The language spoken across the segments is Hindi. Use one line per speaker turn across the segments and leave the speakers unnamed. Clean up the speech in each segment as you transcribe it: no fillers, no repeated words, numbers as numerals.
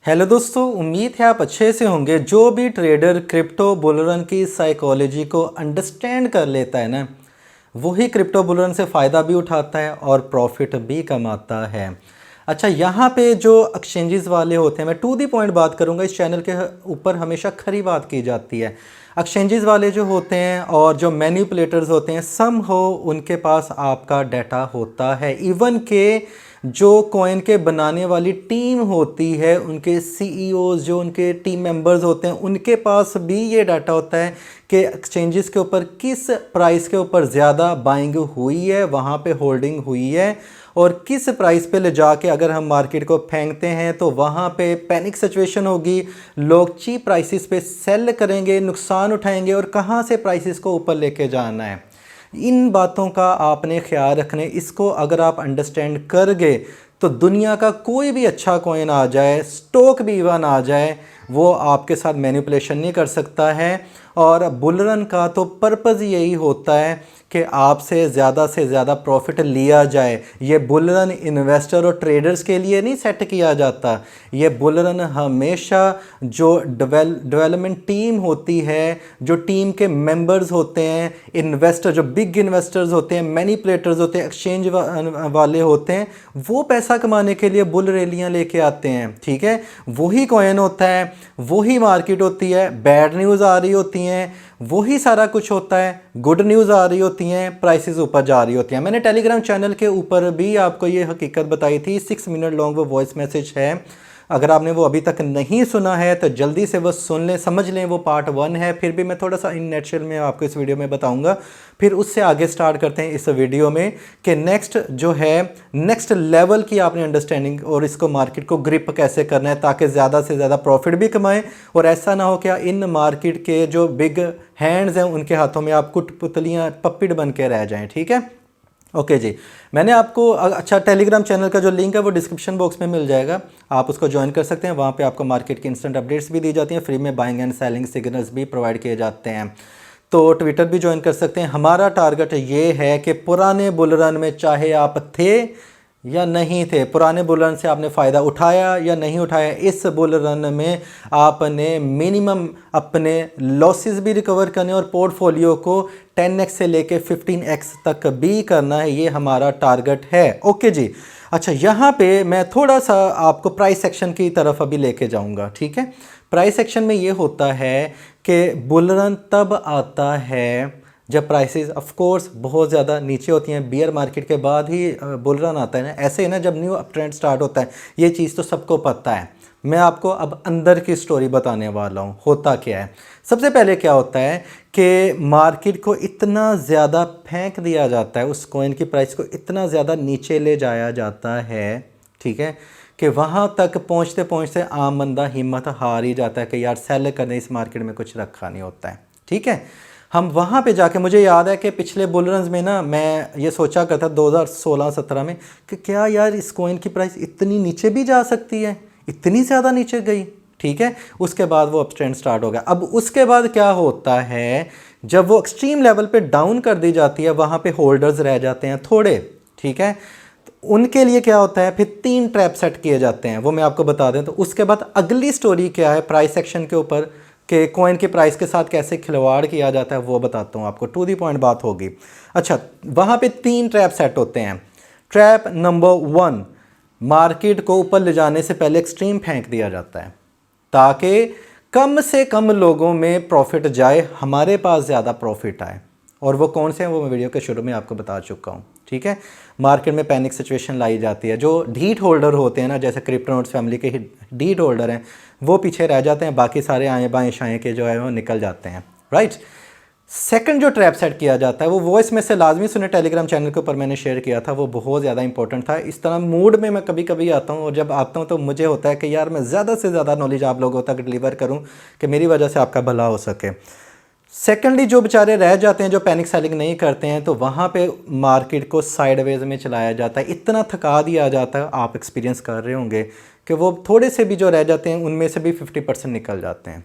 हेलो दोस्तों, उम्मीद है आप अच्छे से होंगे। जो भी ट्रेडर क्रिप्टो बुल रन की साइकोलॉजी को अंडरस्टैंड कर लेता है ना, वही क्रिप्टो बुल रन से फ़ायदा भी उठाता है और प्रॉफिट भी कमाता है। अच्छा, यहाँ पे जो एक्सचेंजेस वाले होते हैं, मैं टू दी पॉइंट बात करूँगा। इस चैनल के ऊपर हमेशा खरी बात की जाती है। एक्सचेंजेस वाले जो होते हैं और जो मैनिपुलेटर्स होते हैं, सम हो उनके पास आपका डाटा होता है। इवन के जो कॉइन के बनाने वाली टीम होती है, उनके सीईओज, जो उनके टीम मेंबर्स होते हैं, उनके पास भी ये डाटा होता है कि एक्सचेंजेस के ऊपर किस प्राइस के ऊपर ज़्यादा बाइंग हुई है, वहाँ पे होल्डिंग हुई है, और किस प्राइस पे ले जाके अगर हम मार्केट को फेंकते हैं तो वहाँ पे पैनिक सिचुएशन होगी, लोग चीप प्राइसेस पे सेल करेंगे, नुकसान उठाएंगे, और कहाँ से प्राइसेस को ऊपर लेके जाना है। इन बातों का आपने ख्याल रखने। इसको अगर आप अंडरस्टैंड कर गए तो दुनिया का कोई भी अच्छा कॉइन आ जाए, स्टॉक भी इवन आ जाए, वो आपके साथ मैनिपुलेशन नहीं कर सकता है। और बुल रन का तो पर्पज़ यही होता है कि आपसे ज़्यादा प्रॉफिट लिया जाए। ये बुल रन इन्वेस्टर और ट्रेडर्स के लिए नहीं सेट किया जाता। ये बुल रन हमेशा जो डेवलपमेंट टीम होती है, जो टीम के मेंबर्स होते हैं, इन्वेस्टर, जो बिग इन्वेस्टर्स होते हैं, मैनिपुलेटर्स होते हैं, एक्सचेंज वाले होते हैं, वो पैसा कमाने के लिए बुल रैलियाँ लेके आते हैं। ठीक है, वही कॉइन होता है, वही मार्केट होती है, बैड न्यूज़ आ रही होती हैं, वही सारा कुछ होता है, गुड न्यूज़ आ रही होती हैं, प्राइसेस ऊपर जा रही होती हैं। मैंने टेलीग्राम चैनल के ऊपर भी आपको ये हकीकत बताई थी। 6 मिनट लॉन्ग वो वॉइस मैसेज है। अगर आपने वो अभी तक नहीं सुना है तो जल्दी से वो सुन लें, समझ लें। वो पार्ट 1 है। फिर भी मैं थोड़ा सा इन नेचुरल में आपको इस वीडियो में बताऊंगा। फिर उससे आगे स्टार्ट करते हैं इस वीडियो में कि नेक्स्ट जो है, नेक्स्ट लेवल की आपने अंडरस्टैंडिंग और इसको मार्केट को ग्रिप कैसे करना है ताकि ज़्यादा से ज़्यादा प्रॉफिट भी कमाएं, और ऐसा ना हो कि इन मार्केट के जो बिग हैंड्स हैं उनके हाथों में आप कुटपुतलियाँ, पप्पिट बन के रह जाएँ। ठीक है, ओके जी। मैंने आपको अच्छा, टेलीग्राम चैनल का जो लिंक है वो डिस्क्रिप्शन बॉक्स में मिल जाएगा, आप उसको ज्वाइन कर सकते हैं। वहाँ पे आपको मार्केट की इंस्टेंट अपडेट्स भी दी जाती हैं, फ्री में बाइंग एंड सेलिंग सिग्नल्स भी प्रोवाइड किए जाते हैं। तो ट्विटर भी ज्वाइन कर सकते हैं। हमारा टारगेट ये है कि पुराने बुल रन में चाहे आप थे या नहीं थे, पुराने बुल रन से आपने फ़ायदा उठाया या नहीं उठाया, इस बुल रन में आपने मिनिमम अपने लॉसेस भी रिकवर करने और पोर्टफोलियो को 10x से लेके 15x तक भी करना है। ये हमारा टारगेट है। ओके जी। अच्छा, यहाँ पे मैं थोड़ा सा आपको प्राइस सेक्शन की तरफ अभी लेके जाऊँगा। ठीक है, प्राइस सेक्शन में ये होता है कि बुल रन तब आता है जब प्राइसेस ऑफ कोर्स बहुत ज़्यादा नीचे होती हैं। बियर मार्केट के बाद ही बुल रन आता है ना। ऐसे ही ना, जब न्यू अप ट्रेंड स्टार्ट होता है, ये चीज़ तो सबको पता है। मैं आपको अब अंदर की स्टोरी बताने वाला हूँ। होता क्या है, सबसे पहले क्या होता है कि मार्केट को इतना ज़्यादा फेंक दिया जाता है, उस कॉइन की प्राइस को इतना ज़्यादा नीचे ले जाया जाता है, ठीक है, कि वहाँ तक पहुँचते पहुँचते आम बंदा हिम्मत हार ही जाता है कि यार सेल करने, इस मार्केट में कुछ रखा नहीं होता है। ठीक है, हम वहाँ पे जाके, मुझे याद है कि पिछले बुल रन्स में ना मैं ये सोचा करता 2016-17 में कि क्या यार इस कॉइन की प्राइस इतनी नीचे भी जा सकती है, इतनी ज़्यादा नीचे गई। ठीक है, उसके बाद वो अप ट्रेंड स्टार्ट हो गया। अब उसके बाद क्या होता है, जब वो एक्सट्रीम लेवल पे डाउन कर दी जाती है, वहाँ पे होल्डर्स रह जाते हैं थोड़े। ठीक है, तो उनके लिए क्या होता है, फिर 3 ट्रैप सेट किए जाते हैं, वो मैं आपको बता दें। तो उसके बाद अगली स्टोरी क्या है प्राइस सेक्शन के ऊपर, कि कॉइन के प्राइस के साथ कैसे खिलवाड़ किया जाता है, वो बताता हूँ आपको। टू दी पॉइंट बात होगी। अच्छा, वहाँ पे 3 ट्रैप सेट होते हैं। ट्रैप नंबर 1, मार्केट को ऊपर ले जाने से पहले एक्सट्रीम फेंक दिया जाता है ताकि कम से कम लोगों में प्रॉफिट जाए, हमारे पास ज़्यादा प्रॉफिट आए। और वो कौन से हैं, वो मैं वीडियो के शुरू में आपको बता चुका हूँ। ठीक है, मार्केट में पैनिक सिचुएशन लाई जाती है। जो ढीठ होल्डर होते हैं ना, जैसे क्रिप्टोनोट्स फैमिली के ही ढीठ होल्डर हैं, वो पीछे रह जाते हैं, बाकी सारे आए बाएँ शाएँ के जो है वो निकल जाते हैं। राइट। सेकंड जो ट्रैप सेट किया जाता है, वो वॉइस में से लाजमी सुने, टेलीग्राम चैनल के ऊपर मैंने शेयर किया था, वो बहुत ज़्यादा इंपॉर्टेंट था। इस तरह मूड में मैं कभी कभी आता हूँ, और जब आता हूँ तो मुझे होता है कि यार मैं ज़्यादा से ज़्यादा नॉलेज आप लोगों तक डिलीवर करूँ कि मेरी वजह से आपका भला हो सके। सेकेंडली, जो बेचारे रह जाते हैं, जो पैनिक सेलिंग नहीं करते हैं, तो वहाँ पे मार्केट को साइडवेज में चलाया जाता है, इतना थका दिया जाता है, आप एक्सपीरियंस कर रहे होंगे कि वो थोड़े से भी जो रह जाते हैं उनमें से भी 50% निकल जाते हैं।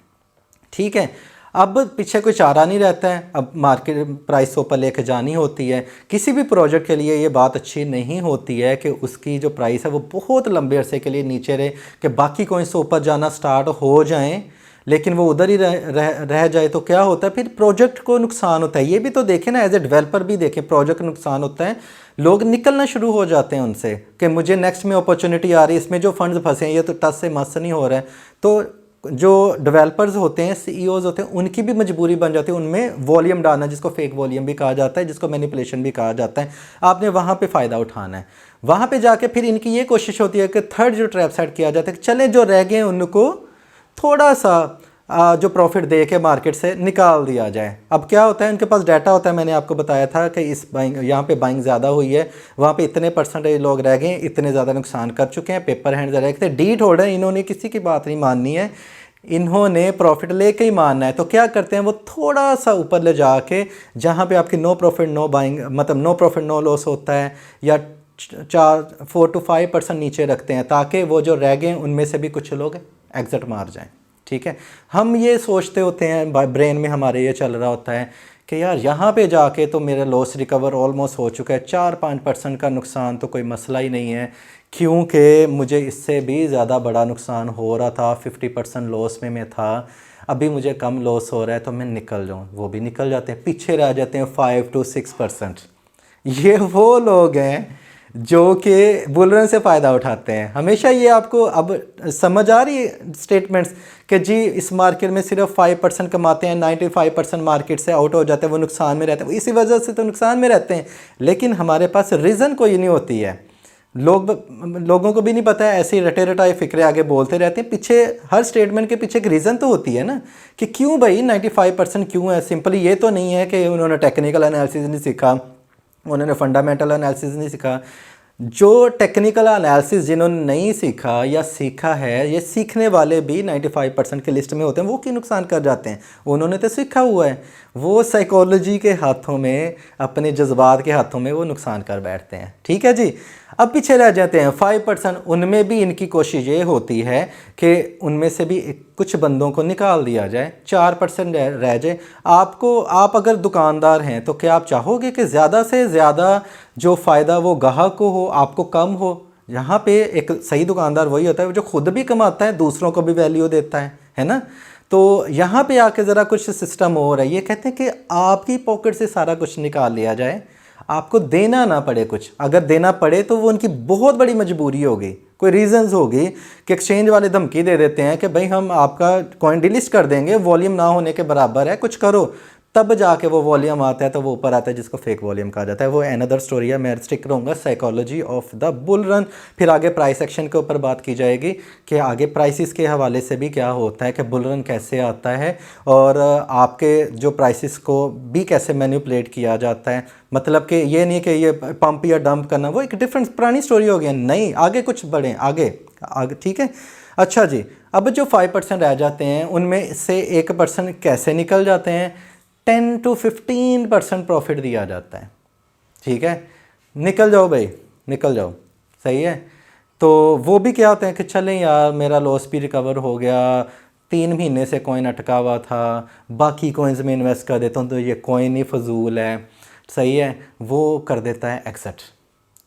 ठीक है, अब पीछे कोई चारा नहीं रहता है, अब मार्केट प्राइस ऊपर लेके जानी होती है। किसी भी प्रोजेक्ट के लिए ये बात अच्छी नहीं होती है कि उसकी जो प्राइस है वो बहुत लंबे अरसे के लिए नीचे रहे, कि बाकी कोइंस ऊपर जाना स्टार्ट हो जाएं लेकिन वो उधर ही रह जाए तो क्या होता है, फिर प्रोजेक्ट को नुकसान होता है। ये भी तो देखें ना, एज ए डेवलपर भी देखें, प्रोजेक्ट नुकसान होता है, लोग निकलना शुरू हो जाते हैं उनसे कि मुझे नेक्स्ट में अपॉर्चुनिटी आ रही है, इसमें जो फंड्स फंसे हैं ये तो टस से मस नहीं हो रहा है। तो जो डेवलपर्स होते हैं, सीईओज होते हैं, उनकी भी मजबूरी बन जाती है उनमें वॉल्यूम डालना, जिसको फेक वॉल्यूम भी कहा जाता है, जिसको मैनिपुलेशन भी कहा जाता है। आपने वहाँ पे फ़ायदा उठाना है। वहाँ पे जाके फिर इनकी ये कोशिश होती है कि थर्ड जो ट्रैप सेट किया जाता है, चले जो रह गए उनको थोड़ा सा जो प्रॉफिट दे के मार्केट से निकाल दिया जाए। अब क्या होता है, उनके पास डाटा होता है, मैंने आपको बताया था कि इस बाइंग, यहाँ पे बाइंग ज़्यादा हुई है, वहाँ पे इतने परसेंटेज लोग रह गए, इतने ज़्यादा नुकसान कर चुके हैं, पेपर हैंड्स रह गए थे, डीट होल्डर इन्होंने किसी की बात नहीं माननी है, इन्होंने प्रॉफिट लेके ही मानना है। तो क्या करते हैं, वो थोड़ा सा ऊपर ले जाके जहाँ पे आपकी नो प्रॉफिट नो बाइंग, मतलब नो प्रॉफिट नो लॉस होता है, या 4 to 5% नीचे रखते हैं, ताकि वो जो रह गए उनमें से भी कुछ लोग एग्जिट मार जाएं। ठीक है, हम ये सोचते होते हैं, ब्रेन में हमारे ये चल रहा होता है कि यार यहाँ पे जाके तो मेरा लॉस रिकवर ऑलमोस्ट हो चुका है, 4-5% का नुकसान तो कोई मसला ही नहीं है, क्योंकि मुझे इससे भी ज़्यादा बड़ा नुकसान हो रहा था, 50% लॉस में मैं था, अभी मुझे कम लॉस हो रहा है तो मैं निकल जाऊँ। वो भी निकल जाते हैं, पीछे रह जाते हैं 5 to 6%। ये वो लोग हैं जो कि बुलरन से फ़ायदा उठाते हैं। हमेशा ये आपको अब समझ आ रही है स्टेटमेंट्स कि जी इस मार्केट में सिर्फ 5% कमाते हैं, 95% मार्केट से आउट हो जाते हैं, वो नुकसान में रहते हैं, इसी वजह से तो नुकसान में रहते हैं। लेकिन हमारे पास रीज़न कोई नहीं होती है, लोगों को भी नहीं पता है, ऐसे ही रटे रटाए फिक्रे आगे बोलते रहते हैं। पीछे हर स्टेटमेंट के पीछे एक रीज़न तो होती है ना, कि क्यों भाई 95% क्यों है। सिंपली ये तो नहीं है कि उन्होंने टेक्निकल एनालिसिस नहीं सीखा, उन्होंने फंडामेंटल एनालिसिस नहीं सीखा। जो टेक्निकल एनालिसिस जिन्होंने नहीं सीखा या सीखा है, ये सीखने वाले भी 95% के लिस्ट में होते हैं, वो क्यों नुकसान कर जाते हैं, उन्होंने तो सीखा हुआ है। वो साइकोलॉजी के हाथों में, अपने जज्बात के हाथों में वो नुकसान कर बैठते हैं। ठीक है जी, अब पीछे रह जाते हैं 5%, उनमें भी इनकी कोशिश ये होती है कि उनमें से भी कुछ बंदों को निकाल दिया जाए, 4% रह जाए। आप अगर दुकानदार हैं तो क्या आप चाहोगे कि ज़्यादा से ज़्यादा जो फ़ायदा वो ग्राहक को हो, आपको कम हो? यहाँ पे एक सही दुकानदार वही होता है जो खुद भी कमाता है, दूसरों को भी वैल्यू देता है ना। तो यहाँ पे आके ज़रा कुछ सिस्टम हो रहा है, ये कहते हैं कि आपकी पॉकेट से सारा कुछ निकाल लिया जाए, आपको देना ना पड़े कुछ। अगर देना पड़े तो वो उनकी बहुत बड़ी मजबूरी होगी, कोई रीजंस होगी कि एक्सचेंज वाले धमकी दे देते हैं कि भाई हम आपका कॉइन डिलिस्ट कर देंगे, वॉल्यूम ना होने के बराबर है, कुछ करो। तब जाके वो वॉल्यूम आता है, तो वो ऊपर आता है, जिसको फेक वॉल्यूम कहा जाता है। वो अनदर स्टोरी है, मैं स्टिक रहूँगा psychology of the bull run. फिर आगे प्राइस एक्शन के ऊपर बात की जाएगी कि आगे प्राइसेस के हवाले से भी क्या होता है, कि बुल रन कैसे आता है, और आपके जो प्राइसेस को भी कैसे मैनिपुलेट किया जाता है। मतलब कि ये नहीं कि ये पंप या डंप करना, वो एक डिफरेंट पुरानी स्टोरी हो गई। नहीं, आगे कुछ बढ़ें, आगे। ठीक है, अच्छा जी। अब जो 5% रह जाते हैं उनमें से 1% कैसे निकल जाते हैं, 10 to 15% प्रॉफिट दिया जाता है। ठीक है, निकल जाओ भाई, निकल जाओ, सही है। तो वो भी क्या होते हैं कि चलें यार, मेरा लॉस भी रिकवर हो गया, 3 महीने से कॉइन अटका हुआ था, बाकी कॉइन्स में इन्वेस्ट कर देता हूँ तो ये कॉइन ही फजूल है, सही है। वो कर देता है एग्जिट।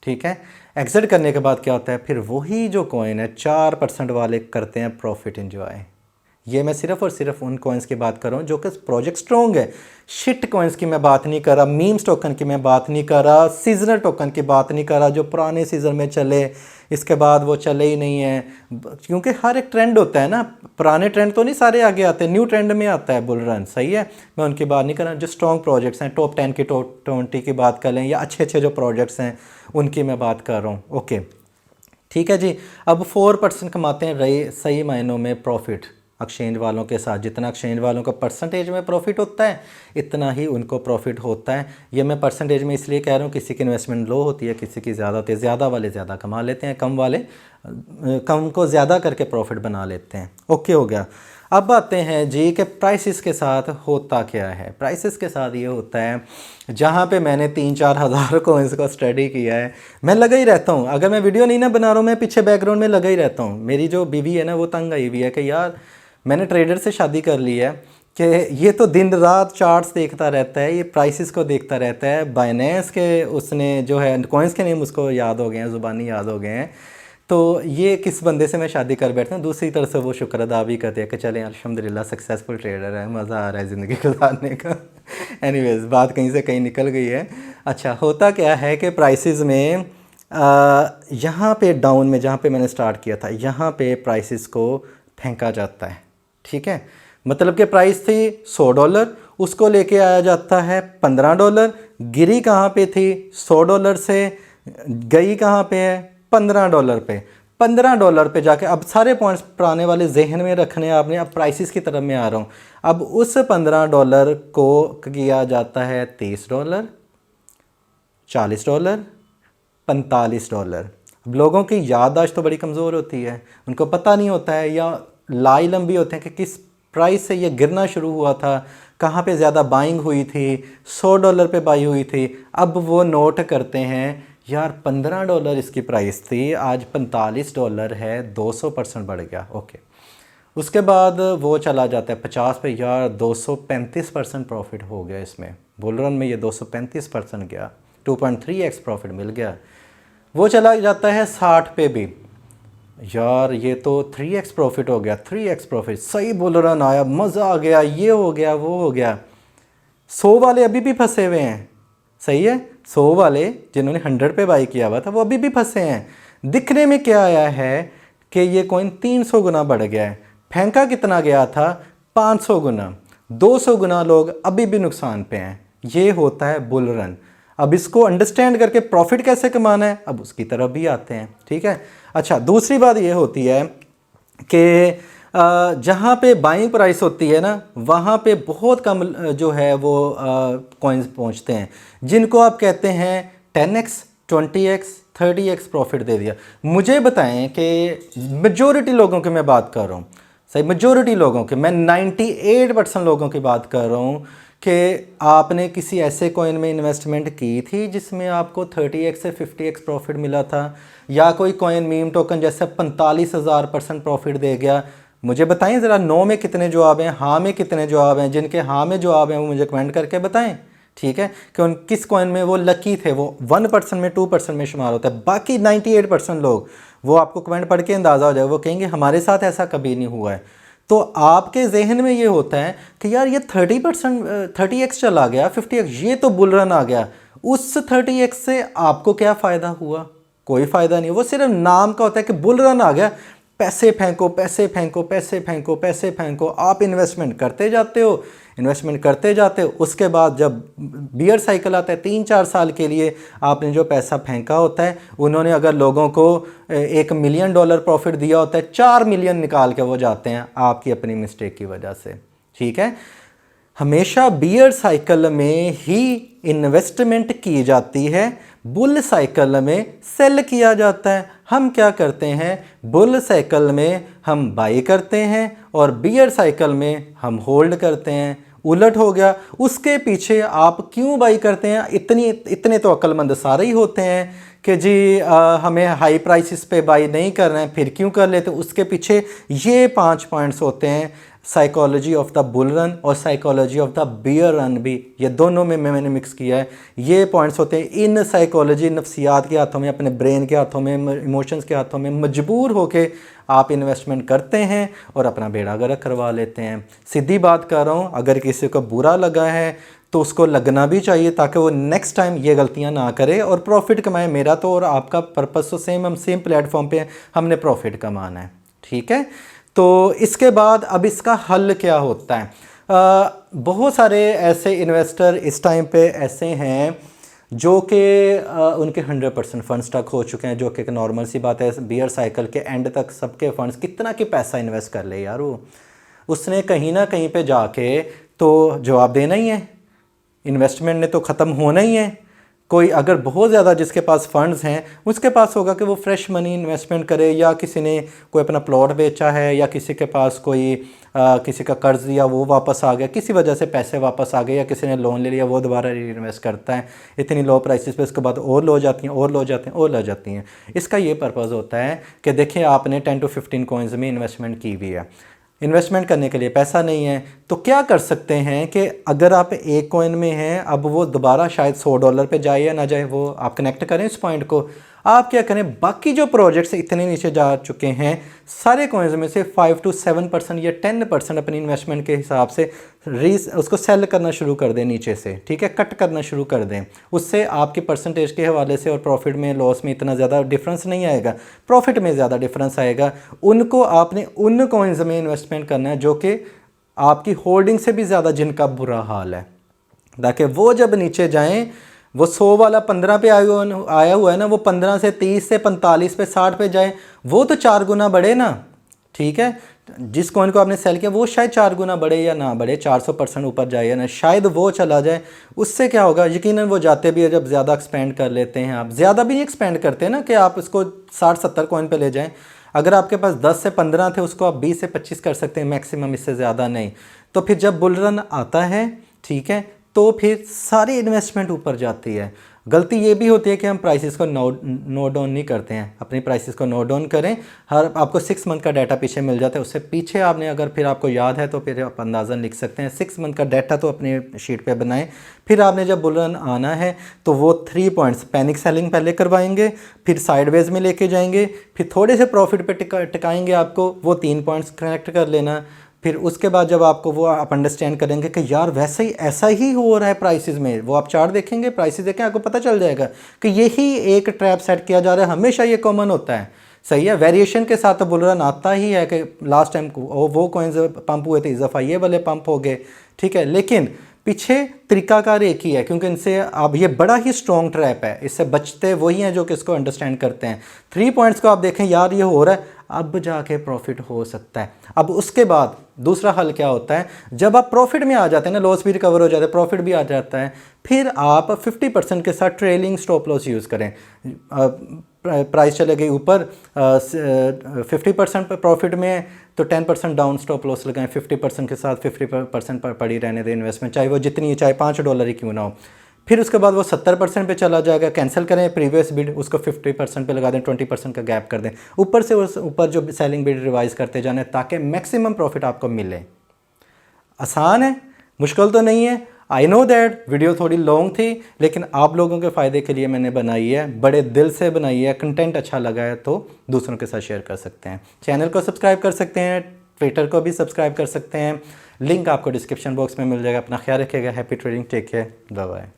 ठीक है, एग्जिट करने के बाद क्या होता है, फिर वही जो कॉइन है 4% वाले करते हैं प्रॉफिट एंजॉय। ये मैं सिर्फ और सिर्फ उन कॉइन्स की बात कर रहा हूँ जो कि प्रोजेक्ट स्ट्रॉन्ग है। शिट कॉइन्स की मैं बात नहीं कर रहा, मीम्स टोकन की मैं बात नहीं कर रहा, सीजनल टोकन की बात नहीं कर रहा जो पुराने सीज़न में चले, इसके बाद वो चले ही नहीं है। क्योंकि हर एक ट्रेंड होता है ना, पुराने ट्रेंड तो नहीं सारे आगे आते हैं, न्यू ट्रेंड में आता है बुल रन, सही है। मैं उनकी बात नहीं कर रहा, जो स्ट्रॉन्ग प्रोजेक्ट्स हैं, टॉप 10 की टॉप 20 की बात कर लें, या अच्छे अच्छे जो प्रोजेक्ट्स हैं उनकी मैं बात कर रहा हूँ। ओके, ठीक है जी। अब 4% कमाते हैं रहे सही मायनों में प्रॉफिट एक्सचेंज वालों के साथ। जितना एक्सचेंज वालों का परसेंटेज में प्रॉफिट होता है, इतना ही उनको प्रॉफिट होता है। ये मैं परसेंटेज में इसलिए कह रहा हूँ, किसी की इन्वेस्टमेंट लो होती है, किसी की ज़्यादा होती है। ज़्यादा वाले ज़्यादा कमा लेते हैं, कम वाले कम को ज़्यादा करके प्रॉफिट बना लेते हैं। ओके, हो गया। अब आते हैं जी कि प्राइसेस के साथ होता क्या है। प्राइसेस के साथ ये होता है, जहाँ पे मैंने 3-4 हज़ार को इसको स्टडी किया है, मैं लगा ही रहता हूँ। अगर मैं वीडियो नहीं ना बना रहा हूँ, मैं पीछे बैकग्राउंड में लगा ही रहता हूँ। मेरी जो बीवी है ना, वो तंग आई हुई है कि यार मैंने ट्रेडर से शादी कर ली है, कि ये तो दिन रात चार्ट्स देखता रहता है, ये प्राइसेस को देखता रहता है। बाइनेंस के उसने जो है कॉइन्स के नेम उसको याद हो गए हैं, ज़ुबानी याद हो गए हैं। तो ये किस बंदे से मैं शादी कर बैठता हूँ। दूसरी तरफ से वो शुक्र अदा भी करते हैं कि चलें अल्हम्दुलिल्लाह सक्सेसफुल ट्रेडर है, मज़ा आ रहा है ज़िंदगी गुजारने का। एनीवेज़ बात कहीं से कहीं निकल गई है। अच्छा, होता क्या है कि प्राइसेस में यहाँ पे डाउन में जहाँ पे मैंने स्टार्ट किया था, यहाँ पे प्राइसेस को फेंका जाता है। ठीक है, मतलब कि प्राइस थी $100, उसको लेके आया जाता है $15। गिरी कहाँ पे थी? $100 से गई कहाँ पे है? $15 पे। $15 पे जाके अब सारे पॉइंट्स पुराने वाले जहन में रखने आपने। अब प्राइसेस की तरफ मैं आ रहा हूँ। अब उस $15 को किया जाता है $30, $40, $45। अब लोगों की याददाश्त तो बड़ी कमज़ोर होती है, उनको पता नहीं होता है या लाई लंबी होते हैं कि किस प्राइस से ये गिरना शुरू हुआ था, कहाँ पे ज़्यादा बाइंग हुई थी, $100 पे बाई हुई थी। अब वो नोट करते हैं यार $15 इसकी प्राइस थी, आज $45 है, 200% बढ़ गया। ओके, उसके बाद वो चला जाता है 50 पे, यार 235% प्रॉफिट हो गया इसमें। बुल रन में ये 235% गया, 2.3x प्रॉफिट मिल गया। वो चला जाता है 60 पे भी, यार ये तो 3x प्रॉफिट हो गया, 3x प्रॉफिट, सही बुल रन आया, मज़ा आ गया, ये हो गया वो हो गया। 100 वाले अभी भी फंसे हुए हैं। सही है, 100 वाले जिन्होंने 100 पे बाई किया हुआ था वो अभी भी फंसे हैं। दिखने में क्या आया है कि ये कॉइन 300 गुना बढ़ गया है, फेंका कितना गया था? 500 गुना। 200 गुना लोग अभी भी नुकसान पे हैं। ये होता है बुल रन। अब इसको अंडरस्टैंड करके प्रॉफिट कैसे कमाना है, अब उसकी तरफ भी आते हैं। ठीक है, अच्छा, दूसरी बात ये होती है कि जहाँ पे बाइंग प्राइस होती है ना, वहाँ पे बहुत कम जो है वो कॉइन्स पहुँचते हैं, जिनको आप कहते हैं 10x, 20x, 30x प्रॉफिट दे दिया। मुझे बताएं कि मेजॉरिटी लोगों की मैं बात कर रहा हूँ, सही, मेजॉरिटी लोगों की, मैं 98% लोगों की बात कर रहा हूँ कि आपने किसी ऐसे कॉइन में इन्वेस्टमेंट की थी जिसमें आपको 30x से 50x प्रॉफिट मिला था, या कोई कॉइन मीम टोकन जैसे 45,000% प्रॉफिट दे गया। मुझे बताएं ज़रा, नो में कितने जवाब हैं, हाँ में कितने जवाब हैं? जिनके हाँ में जवाब हैं वो मुझे कमेंट करके बताएं। ठीक है, कि उन किस कॉइन में वो लकी थे, वो 1% में 2% में शुमार होता है। बाकी 98% लोग, वो आपको कमेंट पढ़ के अंदाज़ा हो जाएगा, वो कहेंगे हमारे साथ ऐसा कभी नहीं हुआ है। तो आपके जहन में ये होता है कि यार ये 30x चला गया, 50x, ये तो बुल रन आ गया। उस 30x से आपको क्या फ़ायदा हुआ? कोई फ़ायदा नहीं। वो सिर्फ नाम का होता है कि बुल रन आ गया, पैसे फेंको पैसे फेंको पैसे फेंको पैसे फेंको। आप इन्वेस्टमेंट करते जाते हो, इन्वेस्टमेंट करते जाते हो, उसके बाद जब बियर साइकिल आता है 3-4 साल के लिए, आपने जो पैसा फेंका होता है, उन्होंने अगर लोगों को $1 मिलियन प्रॉफिट दिया होता है, 4 मिलियन निकाल के वो जाते हैं आपकी अपनी मिस्टेक की वजह से। ठीक है, हमेशा बियर साइकिल में ही इन्वेस्टमेंट की जाती है, बुल साइकिल में सेल किया जाता है। हम क्या करते हैं, बुल साइकिल में हम बाई करते हैं और बियर साइकिल में हम होल्ड करते हैं। उलट हो गया। उसके पीछे आप क्यों बाई करते हैं? इतने तो अक्लमंद सारे ही होते हैं कि जी हमें हाई प्राइसेस पे बाई नहीं करना है, फिर क्यों कर लेते? उसके पीछे ये 5 पॉइंट्स होते हैं, psychology of the bull run और psychology of the bear run भी, ये दोनों में मैंने मिक्स किया है। ये पॉइंट्स होते हैं, इन साइकोलॉजी नफ्सियात के हाथों में, अपने ब्रेन के हाथों में, इमोशंस के हाथों में मजबूर होके आप इन्वेस्टमेंट करते हैं और अपना बेड़ा गर्क करवा लेते हैं। सीधी बात कर रहा हूँ, अगर किसी को बुरा लगा है तो उसको लगना भी चाहिए ताकि वो नेक्स्ट टाइम ये गलतियाँ ना करे और प्रॉफिट कमाए। मेरा तो और आपका पर्पस तो सेम, हम सेम प्लेटफॉर्म पे हैं, हमने प्रॉफिट कमाना है। ठीक है, तो इसके बाद अब इसका हल क्या होता है? बहुत सारे ऐसे इन्वेस्टर इस टाइम पे ऐसे हैं जो कि उनके 100% फंड्स तक हो चुके हैं, जो कि एक नॉर्मल सी बात है। बियर साइकिल के एंड तक सबके फंड्स, कितना कि पैसा इन्वेस्ट कर ले यार, वो उसने कहीं ना कहीं पे जाके तो जवाब देना ही है, इन्वेस्टमेंट ने तो ख़त्म होना ही है। कोई अगर बहुत ज़्यादा जिसके पास फंड्स हैं, उसके पास होगा कि वो फ्रेश मनी इन्वेस्टमेंट करे, या किसी ने कोई अपना प्लॉट बेचा है, या किसी के पास कोई किसी का कर्ज दिया वो वापस आ गया, किसी वजह से पैसे वापस आ गए, या किसी ने लोन ले लिया वो दोबारा री इन्वेस्ट करता है इतनी लो प्राइसेस पे, उसके बाद और लो हो जाती हैं और लो हो जाती हैं और लो जाती हैं। इसका ये पर्पज़ होता है कि देखिए आपने 10 to 15 कॉइन्स में इन्वेस्टमेंट की हुई है, इन्वेस्टमेंट करने के लिए पैसा नहीं है, तो क्या कर सकते हैं कि अगर आप एक कॉइन में हैं, अब वो दोबारा शायद $100 पे जाए या ना जाए, वो आप कनेक्ट करें इस पॉइंट को। आप क्या करें, बाकी जो प्रोजेक्ट्स इतने नीचे जा चुके हैं सारे कॉइन्स में से 5 to 7% या 10% अपनी इन्वेस्टमेंट के हिसाब से उसको सेल करना शुरू कर दें नीचे से, ठीक है, कट करना शुरू कर दें। उससे आपकी परसेंटेज के हवाले से और प्रॉफिट में लॉस में इतना ज़्यादा डिफरेंस नहीं आएगा, प्रॉफिट में ज़्यादा डिफरेंस आएगा। उनको आपने उन कॉइन्स में इन्वेस्टमेंट करना है जो कि आपकी होल्डिंग से भी ज़्यादा जिनका बुरा हाल है, ताकि वो जब नीचे जाएं, वो 100 वाला 15 पे आया हुआ है ना, वो 15 से 30 से 45 पे 60 पे जाए, वो तो 4 गुना बढ़े ना, ठीक है। जिस कॉइन को आपने सेल किया वो शायद 4 गुना बढ़े या ना बढ़े, 400% ऊपर जाए या ना, शायद वो चला जाए। उससे क्या होगा, यकीनन वो जाते भी है जब ज़्यादा एक्सपेंड कर लेते हैं, आप ज़्यादा भी नहीं एक्सपेंड करते ना कि आप इसको 60-70 कॉइन पे ले जाएं। अगर आपके पास 10 से 15 थे, उसको आप 20 से 25 कर सकते हैं मैक्सिमम, इससे ज़्यादा नहीं। तो फिर जब बुल रन आता है, ठीक है, तो फिर सारी इन्वेस्टमेंट ऊपर जाती है। गलती ये भी होती है कि हम प्राइसेस को नोट डाउन नहीं करते हैं। अपनी प्राइसेस को नोट डाउन करें, हर आपको 6 मंथ का डाटा पीछे मिल जाता है, उससे पीछे आपने अगर फिर आपको याद है तो फिर आप अंदाज़न लिख सकते हैं। 6 मंथ का डाटा तो अपनी शीट पे बनाएं। फिर आपने जब बुल रन आना है तो वो 3 पॉइंट्स पैनिक सेलिंग पहले करवाएंगे, फिर साइडवेज में लेके जाएंगे, फिर थोड़े से प्रॉफिट पे टिकाएंगे आपको, वो 3 पॉइंट्स कनेक्ट कर लेना। फिर उसके बाद जब आपको वो आप अंडरस्टैंड करेंगे कि यार वैसे ही ऐसा ही हो रहा है प्राइसेस में, वो आप चार्ट देखेंगे, प्राइसेस देखें, आपको पता चल जाएगा कि यही एक ट्रैप सेट किया जा रहा है, हमेशा ये कॉमन होता है, सही है। वेरिएशन के साथ तो बुल रन आता ही है कि लास्ट टाइम वो कॉइन्स पंप हुए थे, इस दफ़ा ये वाले पंप हो गए, ठीक है। लेकिन पीछे तरीकाकार एक ही है, क्योंकि इनसे अब ये बड़ा ही स्ट्रॉन्ग ट्रैप है, इससे बचते वही हैं जो कि इसको अंडरस्टैंड करते हैं। 3 पॉइंट्स को आप देखें, यार ये हो रहा है, अब जाके प्रॉफिट हो सकता है। अब उसके बाद दूसरा हल क्या होता है, जब आप प्रॉफिट में आ जाते हैं ना, लॉस भी रिकवर हो जाता है, प्रॉफिट भी आ जाता है, फिर आप 50% के साथ ट्रेलिंग स्टॉप लॉस यूज़ करें। प्राइस चले गई ऊपर, 50% प्रॉफिट में, तो 10% डाउन स्टॉप लॉस लगाएं, 50% के साथ 50% पर पड़ी रहने दें इन्वेस्टमेंट, चाहे वो जितनी, चाहे $5 ही क्यों ना हो। फिर उसके बाद वो 70% पे चला जाएगा, कैंसिल करें प्रीवियस बिड, उसको 50% पे लगा दें, 20% का गैप कर दें, ऊपर से उस ऊपर जो सेलिंग बिड रिवाइज करते जाने, ताकि मैक्सिमम प्रॉफिट आपको मिले। आसान है, मुश्किल तो नहीं है। आई नो दैट वीडियो थोड़ी लॉन्ग थी, लेकिन आप लोगों के फ़ायदे के लिए मैंने बनाई है, बड़े दिल से बनाई है। कंटेंट अच्छा लगा है तो दूसरों के साथ शेयर कर सकते हैं, चैनल को सब्सक्राइब कर सकते हैं, ट्विटर को भी सब्सक्राइब कर सकते हैं, लिंक आपको डिस्क्रिप्शन बॉक्स में मिल जाएगा। अपना ख्याल रखिएगा, happy trading, take care, bye bye.